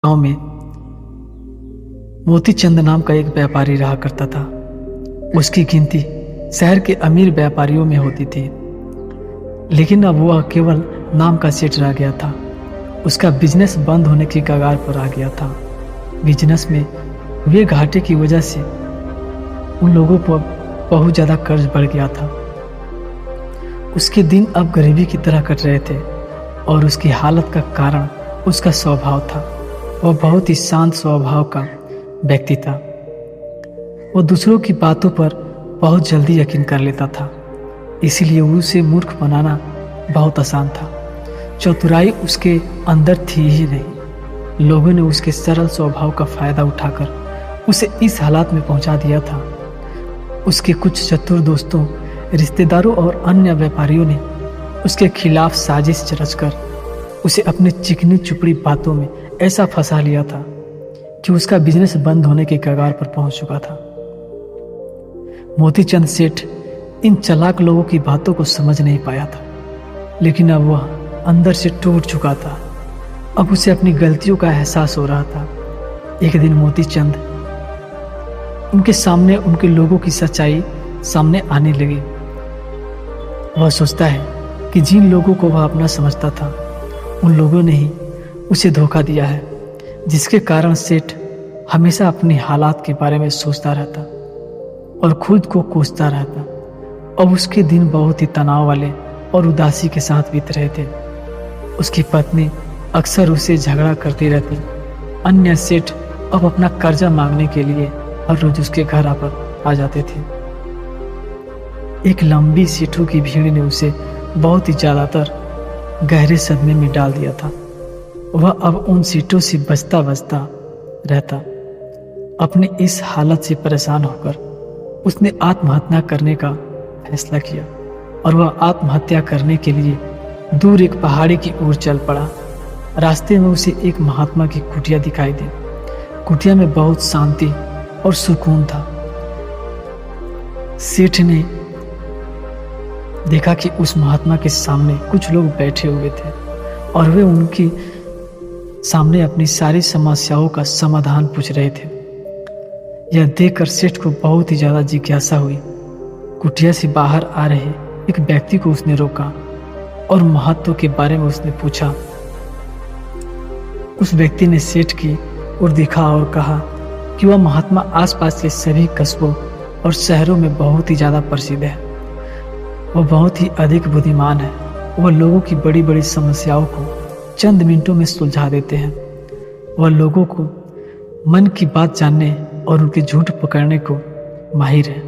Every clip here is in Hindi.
गांव में मोतीचंद नाम का एक व्यापारी रहा करता था। उसकी गिनती शहर के अमीर व्यापारियों में होती थी, लेकिन अब वह केवल नाम का सेठ रह गया था। उसका बिजनेस बंद होने की कगार पर आ गया था। बिजनेस में हुए घाटे की वजह से उन लोगों पर बहुत ज़्यादा कर्ज बढ़ गया था। उसके दिन अब गरीबी की तरह कट रहे थे और उसकी हालत का कारण उसका स्वभाव था। वह बहुत ही शांत स्वभाव का व्यक्ति था। वह दूसरों की बातों पर बहुत जल्दी यकीन कर लेता था, इसीलिए उसे मूर्ख बनाना बहुत आसान था। चतुराई उसके अंदर थी ही नहीं। लोगों ने उसके सरल स्वभाव का फायदा उठाकर उसे इस हालात में पहुंचा दिया था। उसके कुछ चतुर दोस्तों, रिश्तेदारों और अन्य व्यापारियों ने उसके खिलाफ साजिश रचकर उसे अपनी चिकनी चुपड़ी बातों में ऐसा फंसा लिया था कि उसका बिजनेस बंद होने के कगार पर पहुंच चुका था। मोतीचंद सेठ इन चालाक लोगों की बातों को समझ नहीं पाया था, लेकिन अब वह अंदर से टूट चुका था। अब उसे अपनी गलतियों का एहसास हो रहा था। एक दिन मोतीचंद उनके सामने उनके लोगों की सच्चाई सामने आने लगी। वह सोचता है कि जिन लोगों को वह अपना समझता था, उन लोगों ने ही उसे धोखा दिया है, जिसके कारण सेठ हमेशा अपनी हालात के बारे में सोचता रहता और खुद को कोसता रहता। अब उसके दिन बहुत ही तनाव वाले और उदासी के साथ बीत रहे थे। उसकी पत्नी अक्सर उसे झगड़ा करती रहती। अन्य सेठ अब अपना कर्जा मांगने के लिए हर रोज उसके घर आ जाते थे। एक लंबी सेठों की भीड़ ने उसे बहुत ही ज्यादातर गहरे सदमे में डाल दिया था। वह अब उन सीटों से बचता रहता। अपनी इस हालत से परेशान होकर उसने आत्महत्या करने का फैसला किया और वह आत्महत्या करने के लिए दूर एक पहाड़ी की ओर चल पड़ा। रास्ते में उसे एक महात्मा की कुटिया दिखाई दी। कुटिया में बहुत शांति और सुकून था। सेठ ने देखा कि उस महात्मा के सामने कुछ लोग बैठे हुए थे और वे उनकी सामने अपनी सारी समस्याओं का समाधान पूछ रहे थे। यह देखकर सेठ को बहुत ही ज्यादा जिज्ञासा हुई। कुटिया से बाहर आ रहे एक व्यक्ति को उसने रोका और महत्व के बारे में उसने पूछा। उस व्यक्ति ने सेठ की ओर देखा और कहा कि वह महात्मा आसपास के सभी कस्बों और शहरों में बहुत ही ज्यादा प्रसिद्ध है। वह बहुत ही अधिक बुद्धिमान है। वह लोगों की बड़ी बड़ी समस्याओं को चंद मिनटों में सुलझा देते हैं। वह लोगों को मन की बात जानने और उनके झूठ पकड़ने को माहिर है,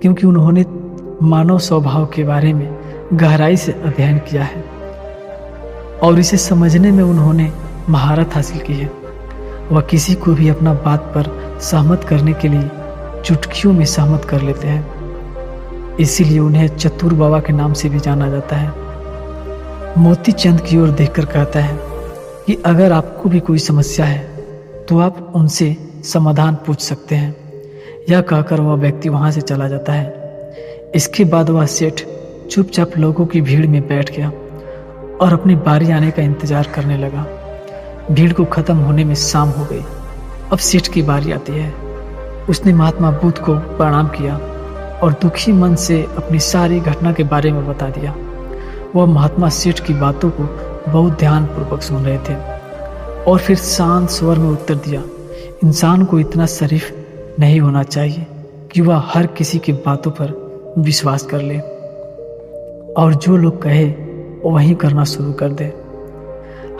क्योंकि उन्होंने मानव स्वभाव के बारे में गहराई से अध्ययन किया है और इसे समझने में उन्होंने महारत हासिल की है। वह किसी को भी अपना बात पर सहमत करने के लिए चुटकियों में सहमत कर लेते हैं। इसीलिए उन्हें चतुर बाबा के नाम से भी जाना जाता है। मोतीचंद की ओर देखकर कहता है कि अगर आपको भी कोई समस्या है तो आप उनसे समाधान पूछ सकते हैं। यह कहकर वह व्यक्ति वहां से चला जाता है। इसके बाद वह सेठ चुपचाप लोगों की भीड़ में बैठ गया और अपनी बारी आने का इंतजार करने लगा। भीड़ को खत्म होने में शाम हो गई। अब सेठ की बारी आती है। उसने महात्मा बुद्ध को प्रणाम किया और दुखी मन से अपनी सारी घटना के बारे में बता दिया। वह महात्मा सेठ की बातों को बहुत ध्यानपूर्वक सुन रहे थे और फिर शांत स्वर में उत्तर दिया, इंसान को इतना शरीफ नहीं होना चाहिए कि वह हर किसी की बातों पर विश्वास कर ले और जो लोग कहे वही करना शुरू कर दे।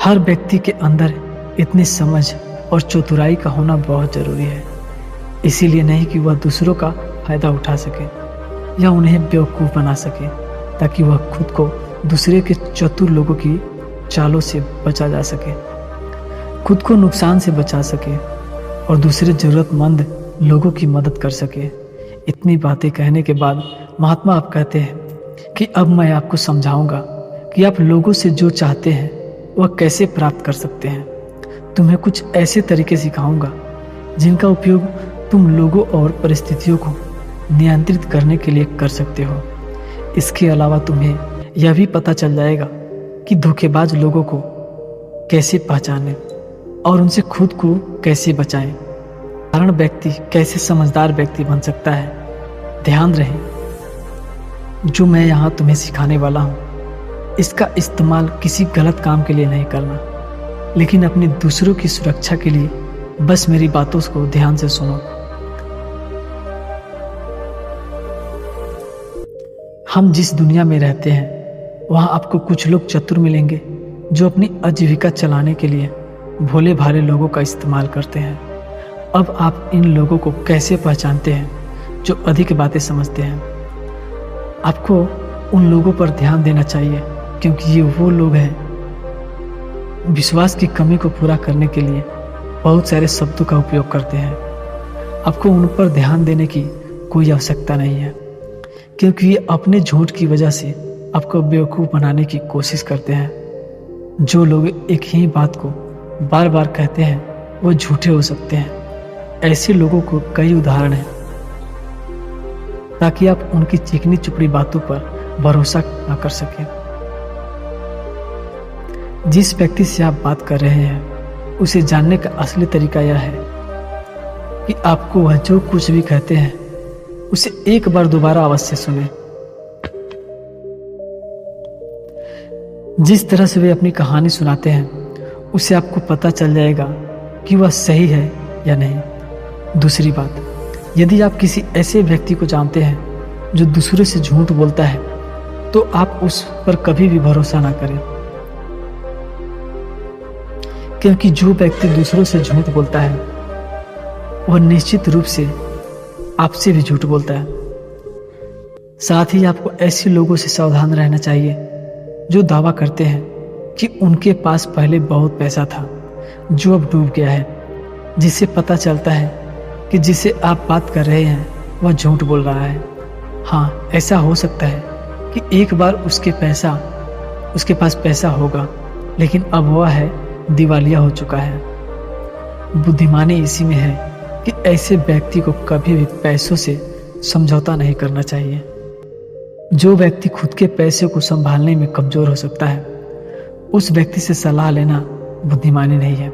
हर व्यक्ति के अंदर इतनी समझ और चतुराई का होना बहुत जरूरी है, इसीलिए नहीं कि वह दूसरों का फायदा उठा सके या उन्हें बेवकूफ बना सके, ताकि वह खुद को दूसरे के चतुर लोगों की चालों से बचा जा सके, खुद को नुकसान से बचा सके और दूसरे जरूरतमंद लोगों की मदद कर सके। इतनी बातें कहने के बाद महात्मा अब कहते हैं कि अब मैं आपको समझाऊंगा कि आप लोगों से जो चाहते हैं वह कैसे प्राप्त कर सकते हैं। तुम्हें कुछ ऐसे तरीके सिखाऊंगा जिनका उपयोग तुम लोगों और परिस्थितियों को नियंत्रित करने के लिए कर सकते हो। इसके अलावा तुम्हें यह भी पता चल जाएगा कि धोखेबाज लोगों को कैसे पहचाने और उनसे खुद को कैसे बचाएं। साधारण व्यक्ति कैसे समझदार व्यक्ति बन सकता है। ध्यान रहे, जो मैं यहाँ तुम्हें सिखाने वाला हूँ इसका इस्तेमाल किसी गलत काम के लिए नहीं करना, लेकिन अपने दूसरों की सुरक्षा के लिए बस मेरी बातों को ध्यान से सुनो। हम जिस दुनिया में रहते हैं वहाँ आपको कुछ लोग चतुर मिलेंगे जो अपनी आजीविका चलाने के लिए भोले भाले लोगों का इस्तेमाल करते हैं। अब आप इन लोगों को कैसे पहचानते हैं जो अधिक बातें समझते हैं? आपको उन लोगों पर ध्यान देना चाहिए क्योंकि ये वो लोग हैं विश्वास की कमी को पूरा करने के लिए बहुत सारे शब्दों का उपयोग करते हैं। आपको उन पर ध्यान देने की कोई आवश्यकता नहीं है क्योंकि ये अपने झूठ की वजह से आपको बेवकूफ़ बनाने की कोशिश करते हैं। जो लोग एक ही बात को बार बार कहते हैं वो झूठे हो सकते हैं। ऐसे लोगों को कई उदाहरण हैं ताकि आप उनकी चिकनी चुपड़ी बातों पर भरोसा न कर सकें। जिस व्यक्ति से आप बात कर रहे हैं उसे जानने का असली तरीका यह है कि आपको वह जो कुछ भी कहते हैं उसे एक बार दोबारा अवश्य सुने। जिस तरह से वे अपनी कहानी सुनाते हैं उसे आपको पता चल जाएगा कि वह सही है या नहीं। दूसरी बात, यदि आप किसी ऐसे व्यक्ति को जानते हैं जो दूसरों से झूठ बोलता है तो आप उस पर कभी भी भरोसा ना करें, क्योंकि जो व्यक्ति दूसरों से झूठ बोलता है वह निश्चित रूप से आपसे भी झूठ बोलता है। साथ ही आपको ऐसे लोगों से सावधान रहना चाहिए जो दावा करते हैं कि उनके पास पहले बहुत पैसा था जो अब डूब गया है, जिससे पता चलता है कि जिसे आप बात कर रहे हैं वह झूठ बोल रहा है। हाँ, ऐसा हो सकता है कि एक बार उसके पास पैसा होगा लेकिन अब वह है दिवालिया हो चुका है। बुद्धिमानी इसी में है कि ऐसे व्यक्ति को कभी भी पैसों से समझौता नहीं करना चाहिए। जो व्यक्ति खुद के पैसे को संभालने में कमजोर हो सकता है उस व्यक्ति से सलाह लेना बुद्धिमानी नहीं है।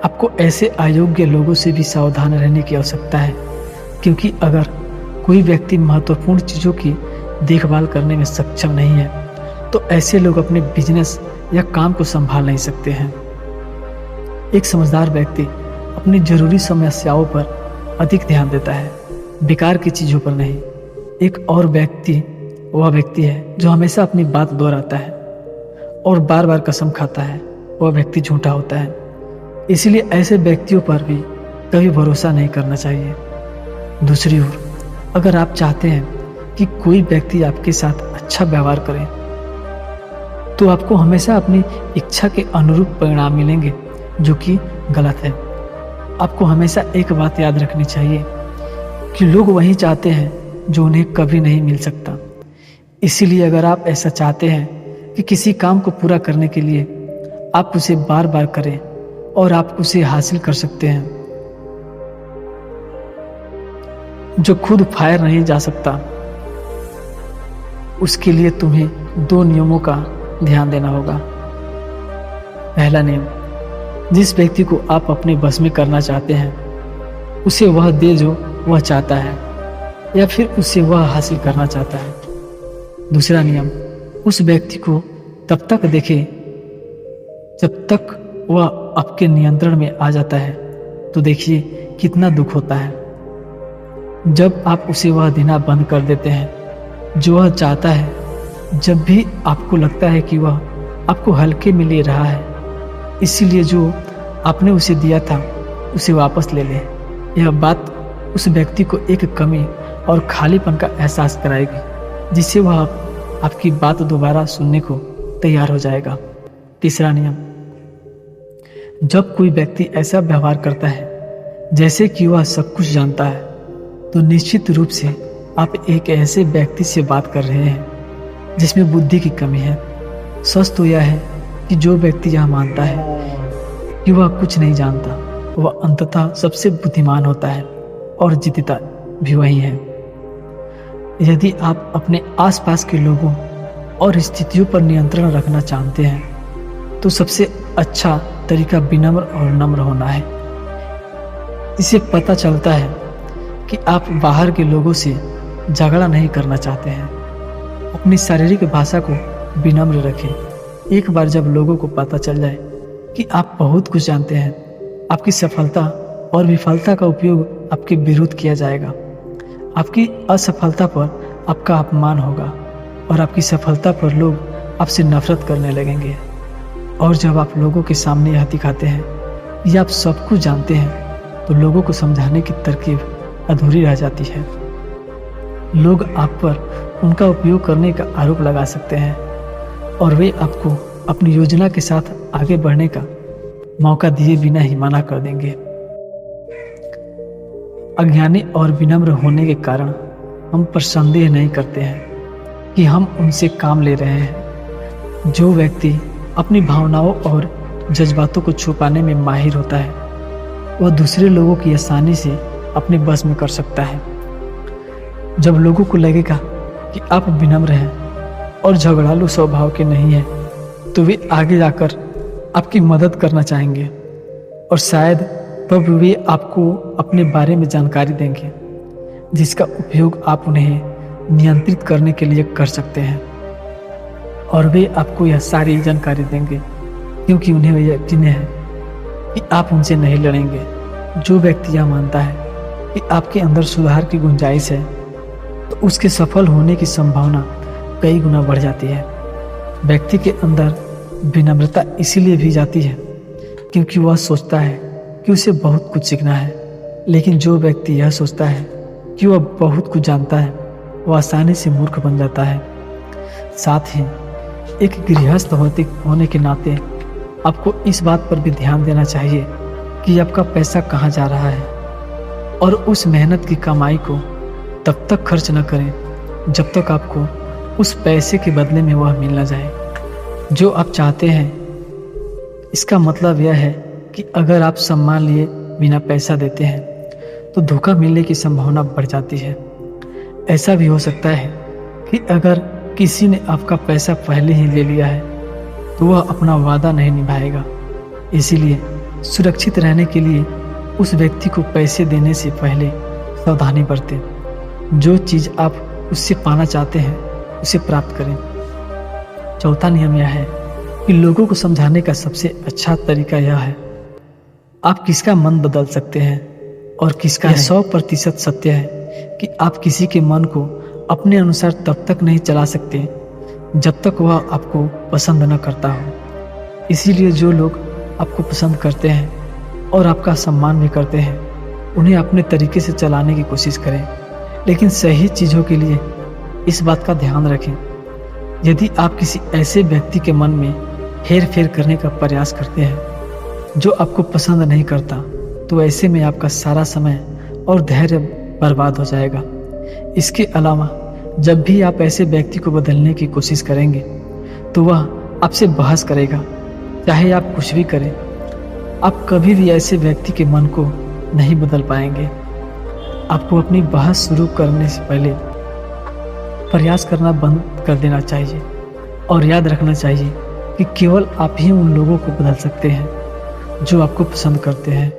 आपको ऐसे अयोग्य लोगों से भी सावधान रहने की आवश्यकता है, क्योंकि अगर कोई व्यक्ति महत्वपूर्ण चीज़ों की देखभाल करने में सक्षम नहीं है तो ऐसे लोग अपने बिजनेस या काम को संभाल नहीं सकते हैं। एक समझदार व्यक्ति अपनी जरूरी समस्याओं पर अधिक ध्यान देता है, बेकार की चीज़ों पर नहीं। एक और व्यक्ति वह व्यक्ति है जो हमेशा अपनी बात दोहराता है और बार बार कसम खाता है, वह व्यक्ति झूठा होता है। इसलिए ऐसे व्यक्तियों पर भी कभी भरोसा नहीं करना चाहिए। दूसरी ओर, अगर आप चाहते हैं कि कोई व्यक्ति आपके साथ अच्छा व्यवहार करे तो आपको हमेशा अपनी इच्छा के अनुरूप परिणाम मिलेंगे, जो कि गलत है। आपको हमेशा एक बात याद रखनी चाहिए कि लोग वही चाहते हैं जो उन्हें कभी नहीं मिल सकता। इसीलिए अगर आप ऐसा चाहते हैं कि किसी काम को पूरा करने के लिए आप उसे बार बार करें और आप उसे हासिल कर सकते हैं, जो खुद फायर नहीं जा सकता, उसके लिए तुम्हें 2 नियमों का ध्यान देना होगा। पहला नियम, जिस व्यक्ति को आप अपने बस में करना चाहते हैं उसे वह दे जो वह चाहता है या फिर उसे वह हासिल करना चाहता है। दूसरा नियम, उस व्यक्ति को तब तक देखें जब तक वह आपके नियंत्रण में आ जाता है। तो देखिए कितना दुख होता है जब आप उसे वह देना बंद कर देते हैं जो वह चाहता है, जब भी आपको लगता है कि वह आपको हल्के में ले रहा है। इसीलिए जो आपने उसे दिया था उसे वापस ले लें। यह बात उस व्यक्ति को एक कमी और खालीपन का एहसास कराएगी, जिससे वह आपकी बात दोबारा सुनने को तैयार हो जाएगा। तीसरा नियम, जब कोई व्यक्ति ऐसा व्यवहार करता है जैसे कि वह सब कुछ जानता है तो निश्चित रूप से आप एक ऐसे व्यक्ति से बात कर रहे हैं जिसमें बुद्धि की कमी है। सच तो यह है कि जो व्यक्ति यह मानता है कि वह कुछ नहीं जानता, वह अंततः सबसे बुद्धिमान होता है और जीतता भी वही है। यदि आप अपने आसपास के लोगों और स्थितियों पर नियंत्रण रखना चाहते हैं तो सबसे अच्छा तरीका विनम्र और नम्र होना है। इससे पता चलता है कि आप बाहर के लोगों से झगड़ा नहीं करना चाहते हैं। अपनी शारीरिक भाषा को विनम्र रखें। एक बार जब लोगों को पता चल जाए कि आप बहुत कुछ जानते हैं, आपकी सफलता और विफलता का उपयोग आपके विरुद्ध किया जाएगा। आपकी असफलता पर आपका अपमान होगा और आपकी सफलता पर लोग आपसे नफरत करने लगेंगे। और जब आप लोगों के सामने यह दिखाते हैं या आप सब कुछ जानते हैं, तो लोगों को समझाने की तरकीब अधूरी रह जाती है। लोग आप पर उनका उपयोग करने का आरोप लगा सकते हैं और वे आपको अपनी योजना के साथ आगे बढ़ने का मौका दिए बिना ही मना कर देंगे। अज्ञानी और विनम्र होने के कारण हम पर संदेह नहीं करते हैं कि हम उनसे काम ले रहे हैं। जो व्यक्ति अपनी भावनाओं और जज्बातों को छुपाने में माहिर होता है, वह दूसरे लोगों की आसानी से अपने बस में कर सकता है। जब लोगों को लगेगा कि आप विनम्र हैं और झगड़ालू स्वभाव के नहीं हैं, तो वे आगे जाकर आपकी मदद करना चाहेंगे और शायद तब वे आपको अपने बारे में जानकारी देंगे, जिसका उपयोग आप उन्हें नियंत्रित करने के लिए कर सकते हैं। और वे आपको यह सारी जानकारी देंगे क्योंकि उन्हें यकीन है कि आप उनसे नहीं लड़ेंगे। जो व्यक्ति यह मानता है कि आपके अंदर सुधार की गुंजाइश है, तो उसके सफल होने की संभावना कई गुना बढ़ जाती है। व्यक्ति के अंदर विनम्रता इसीलिए भी जाती है क्योंकि वह सोचता है कि उसे बहुत कुछ सीखना है। लेकिन जो व्यक्ति यह सोचता है कि वह बहुत कुछ जानता है, वह आसानी से मूर्ख बन जाता है। साथ ही एक गृहस्थ होने के नाते आपको इस बात पर भी ध्यान देना चाहिए कि आपका पैसा कहाँ जा रहा है, और उस मेहनत की कमाई को तब तक खर्च न करें जब तक आपको उस पैसे के बदले में वह मिल न जाए जो आप चाहते हैं। इसका मतलब यह है कि अगर आप सम्मान लिए बिना पैसा देते हैं, तो धोखा मिलने की संभावना बढ़ जाती है। ऐसा भी हो सकता है कि अगर किसी ने आपका पैसा पहले ही ले लिया है, तो वह अपना वादा नहीं निभाएगा। इसीलिए सुरक्षित रहने के लिए उस व्यक्ति को पैसे देने से पहले सावधानी बरतें। जो चीज़ आप उससे पाना चाहते हैं, उसे प्राप्त करें। चौथा नियम यह है कि लोगों को समझाने का सबसे अच्छा तरीका यह है, आप किसका मन बदल सकते हैं और किसका 100% सत्य है कि आप किसी के मन को अपने अनुसार तब तक नहीं चला सकते जब तक वह आपको पसंद न करता हो। इसीलिए जो लोग आपको पसंद करते हैं और आपका सम्मान भी करते हैं, उन्हें अपने तरीके से चलाने की कोशिश करें। लेकिन सही चीज़ों के लिए इस बात का ध्यान रखें। यदि आप किसी ऐसे व्यक्ति के मन में हेर फेर करने का प्रयास करते हैं जो आपको पसंद नहीं करता, तो ऐसे में आपका सारा समय और धैर्य बर्बाद हो जाएगा। इसके अलावा जब भी आप ऐसे व्यक्ति को बदलने की कोशिश करेंगे, तो वह आपसे बहस करेगा, चाहे आप कुछ भी करें। आप कभी भी ऐसे व्यक्ति के मन को नहीं बदल पाएंगे। आपको अपनी बहस शुरू करने से पहले प्रयास करना बंद कर देना चाहिए और याद रखना चाहिए कि केवल आप ही उन लोगों को बदल सकते हैं जो आपको पसंद करते हैं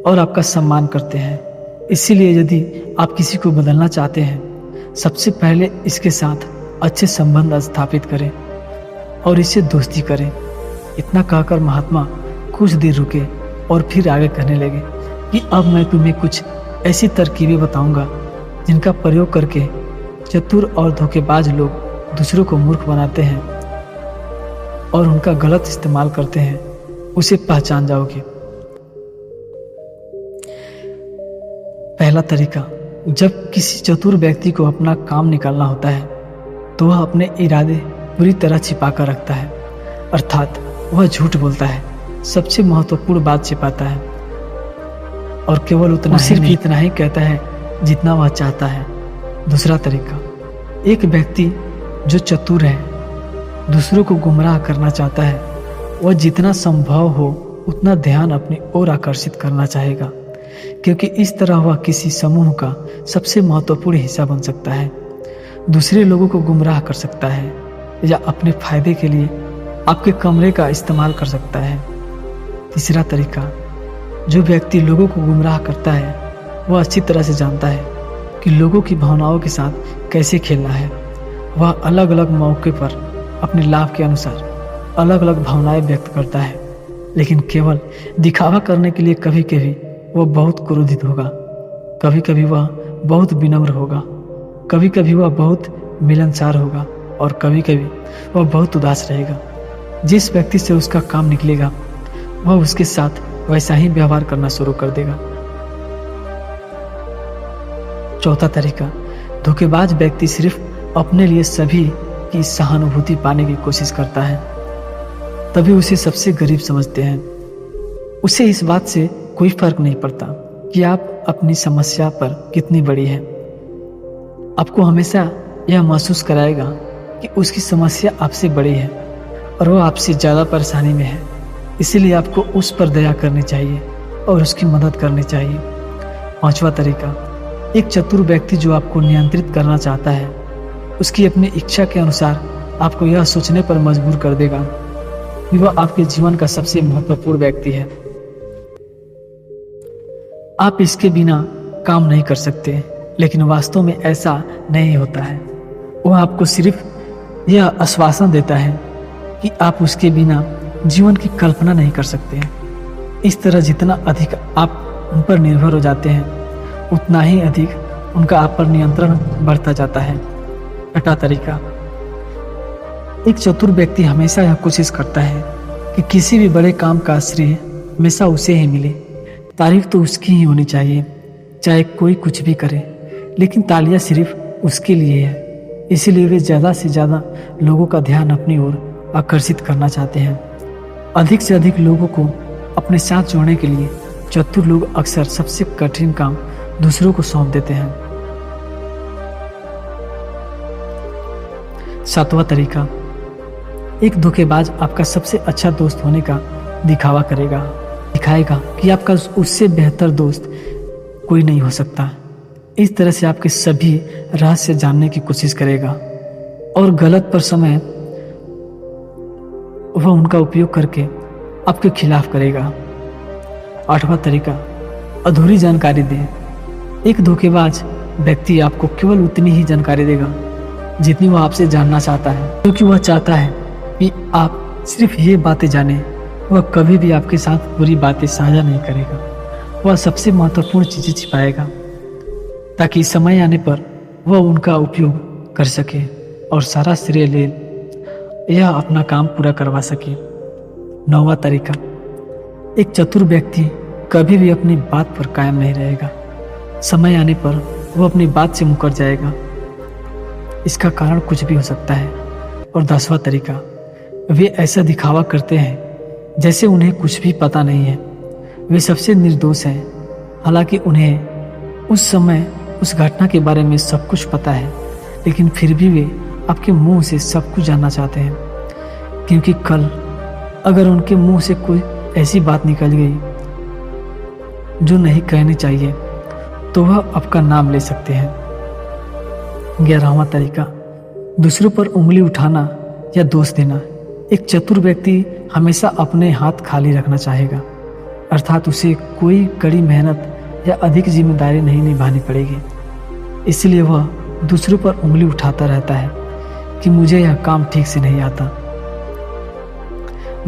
और आपका सम्मान करते हैं। इसीलिए यदि आप किसी को बदलना चाहते हैं, सबसे पहले इसके साथ अच्छे संबंध स्थापित करें और इससे दोस्ती करें। इतना कहकर महात्मा कुछ देर रुके और फिर आगे कहने लगे कि अब मैं तुम्हें कुछ ऐसी तरकीबें बताऊंगा जिनका प्रयोग करके चतुर और धोखेबाज लोग दूसरों को मूर्ख बनाते हैं और उनका गलत इस्तेमाल करते हैं, उसे पहचान जाओगे। पहला तरीका, जब किसी चतुर व्यक्ति को अपना काम निकालना होता है, तो वह अपने इरादे पूरी तरह छिपा कर रखता है, अर्थात वह झूठ बोलता है, सबसे महत्वपूर्ण बात छिपाता है और केवल उतना सिर्फ इतना ही कहता है जितना वह चाहता है। दूसरा तरीका, एक व्यक्ति जो चतुर है, दूसरों को गुमराह करना चाहता है, वह जितना संभव हो उतना ध्यान अपनी ओर आकर्षित करना चाहेगा, क्योंकि इस तरह वह किसी समूह का सबसे महत्वपूर्ण हिस्सा बन सकता है, दूसरे लोगों को गुमराह कर सकता है या अपने फायदे के लिए आपके कमरे का इस्तेमाल कर सकता है। तीसरा तरीका, जो व्यक्ति लोगों को गुमराह करता है वह अच्छी तरह से जानता है कि लोगों की भावनाओं के साथ कैसे खेलना है। वह अलग अलग मौके पर अपने लाभ के अनुसार अलग अलग भावनाएं व्यक्त करता है, लेकिन केवल दिखावा करने के लिए। कभी कभी वह बहुत क्रोधित होगा, कभी कभी वह बहुत विनम्र होगा, कभी कभी वह बहुत मिलनसार होगा और कभी कभी वह बहुत उदास रहेगा। जिस व्यक्ति से उसका काम निकलेगा वह उसके साथ वैसा ही व्यवहार करना शुरू कर देगा। चौथा तरीका, धोखेबाज व्यक्ति सिर्फ अपने लिए सभी की सहानुभूति पाने की कोशिश करता है, तभी उसे सबसे गरीब समझते हैं। उसे इस बात से कोई फर्क नहीं पड़ता कि आप अपनी समस्या पर कितनी बड़ी है। आपको हमेशा यह महसूस कराएगा कि उसकी समस्या आपसे बड़ी है और वह आपसे ज़्यादा परेशानी में है, इसीलिए आपको उस पर दया करनी चाहिए और उसकी मदद करनी चाहिए। पांचवा तरीका, एक चतुर व्यक्ति जो आपको नियंत्रित करना चाहता है उसकी अपनी इच्छा के अनुसार आपको यह सोचने पर मजबूर कर देगा कि वह आपके जीवन का सबसे महत्वपूर्ण व्यक्ति है। आप इसके बिना काम नहीं कर सकते, लेकिन वास्तव में ऐसा नहीं होता है। वह आपको सिर्फ यह आश्वासन देता है कि आप उसके बिना जीवन की कल्पना नहीं कर सकते हैं। इस तरह जितना अधिक आप उन पर निर्भर हो जाते हैं उतना ही अधिक उनका आप पर नियंत्रण बढ़ता जाता है। छठा तरीका, एक चतुर व्यक्ति हमेशा यह कोशिश करता है कि किसी भी बड़े काम का श्रेय हमेशा उसे ही मिले। तारीफ तो उसकी ही होनी चाहिए, चाहे कोई कुछ भी करे, लेकिन तालियां सिर्फ उसके लिए है। इसीलिए वे ज़्यादा से ज़्यादा लोगों का ध्यान अपनी ओर आकर्षित करना चाहते हैं। अधिक से अधिक लोगों को अपने साथ जोड़ने के लिए चतुर लोग अक्सर सबसे कठिन काम दूसरों को सौंप देते हैं। सातवां तरीका, एक धोखेबाज आपका सबसे अच्छा दोस्त होने का दिखावा करेगा, दिखाएगा कि आपका उससे बेहतर दोस्त कोई नहीं हो सकता। इस तरह से आपके सभी रहस्य जानने की कोशिश करेगा और गलत पर समय वह उनका उपयोग करके आपके खिलाफ करेगा। आठवां तरीका, अधूरी जानकारी दें। एक धोखेबाज व्यक्ति आपको केवल उतनी ही जानकारी देगा जितनी वह आपसे जानना चाहता है, क्योंकि वह चाहता है कि आप सिर्फ ये बातें जानें। वह कभी भी आपके साथ बुरी बातें साझा नहीं करेगा। वह सबसे महत्वपूर्ण चीजें छिपाएगा ताकि समय आने पर वह उनका उपयोग कर सके और सारा श्रेय ले यह अपना काम पूरा करवा सके। नौवां तरीका, एक चतुर व्यक्ति कभी भी अपनी बात पर कायम नहीं रहेगा। समय आने पर वह अपनी बात से मुकर जाएगा। इसका कारण कुछ भी हो सकता है। और 10वां तरीका, वे ऐसा दिखावा करते हैं जैसे उन्हें कुछ भी पता नहीं है। वे सबसे निर्दोष हैं, हालांकि उन्हें उस समय उस घटना के बारे में सब कुछ पता है, लेकिन फिर भी वे आपके मुंह से सब कुछ जानना चाहते हैं, क्योंकि कल अगर उनके मुंह से कोई ऐसी बात निकल गई जो नहीं कहनी चाहिए तो वह आपका नाम ले सकते हैं। 11वां तरीका, दूसरों पर उंगली उठाना या दोष देना। एक चतुर व्यक्ति हमेशा अपने हाथ खाली रखना चाहेगा, अर्थात उसे कोई कड़ी मेहनत या अधिक जिम्मेदारी नहीं निभानी पड़ेगी। इसलिए वह दूसरों पर उंगली उठाता रहता है कि मुझे यह काम ठीक से नहीं आता।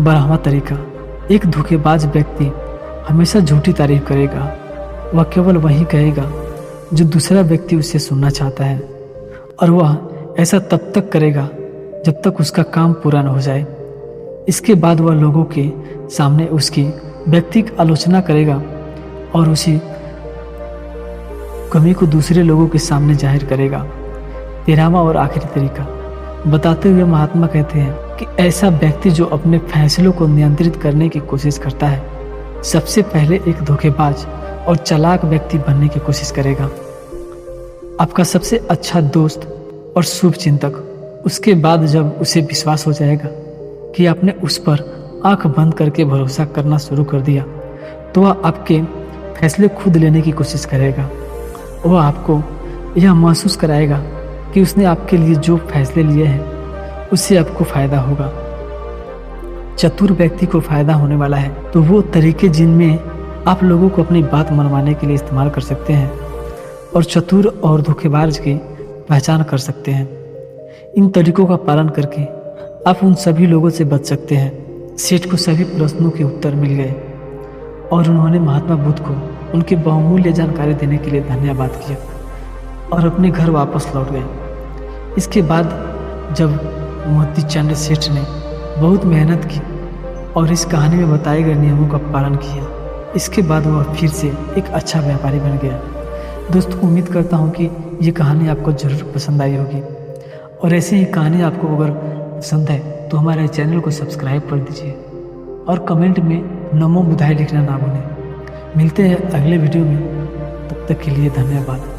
12वां तरीका, एक धोखेबाज व्यक्ति हमेशा झूठी तारीफ करेगा। वह केवल वही कहेगा जो दूसरा व्यक्ति उससे सुनना चाहता है, और वह ऐसा तब तक करेगा जब तक उसका काम पूरा न हो जाए। इसके बाद वह लोगों के सामने उसकी व्यक्तिगत आलोचना करेगा और उसी कमी को दूसरे लोगों के सामने जाहिर करेगा। 13वां और आखिरी तरीका, बताते हुए महात्मा कहते हैं कि ऐसा व्यक्ति जो अपने फैसलों को नियंत्रित करने की कोशिश करता है, सबसे पहले एक धोखेबाज और चालाक व्यक्ति बनने की कोशिश करेगा। आपका सबसे अच्छा दोस्त और शुभ चिंतक। उसके बाद जब उसे विश्वास हो जाएगा कि आपने उस पर आंख बंद करके भरोसा करना शुरू कर दिया, तो वह आपके फैसले खुद लेने की कोशिश करेगा। वह आपको यह महसूस कराएगा कि उसने आपके लिए जो फैसले लिए हैं उससे आपको फायदा होगा। चतुर व्यक्ति को फायदा होने वाला है, तो वो तरीके जिनमें आप लोगों को अपनी बात मनवाने के लिए इस्तेमाल कर सकते हैं और चतुर और धोखेबाज की पहचान कर सकते हैं। इन तरीकों का पालन करके आप उन सभी लोगों से बच सकते हैं। सेठ को सभी प्रश्नों के उत्तर मिल गए और उन्होंने महात्मा बुद्ध को उनकी बहुमूल्य जानकारी देने के लिए धन्यवाद किया और अपने घर वापस लौट गए। इसके बाद जब मोती चंद सेठ ने बहुत मेहनत की और इस कहानी में बताए गए नियमों का पालन किया, इसके बाद वह फिर से एक अच्छा व्यापारी बन गया। दोस्तों, उम्मीद करता हूँ कि ये कहानी आपको ज़रूर पसंद आई होगी और ऐसी ही कहानी आपको अगर पसंद है तो हमारे चैनल को सब्सक्राइब कर दीजिए और कमेंट में नमो बुद्धाय लिखना ना भूलें। मिलते हैं अगले वीडियो में, तब तक के लिए धन्यवाद।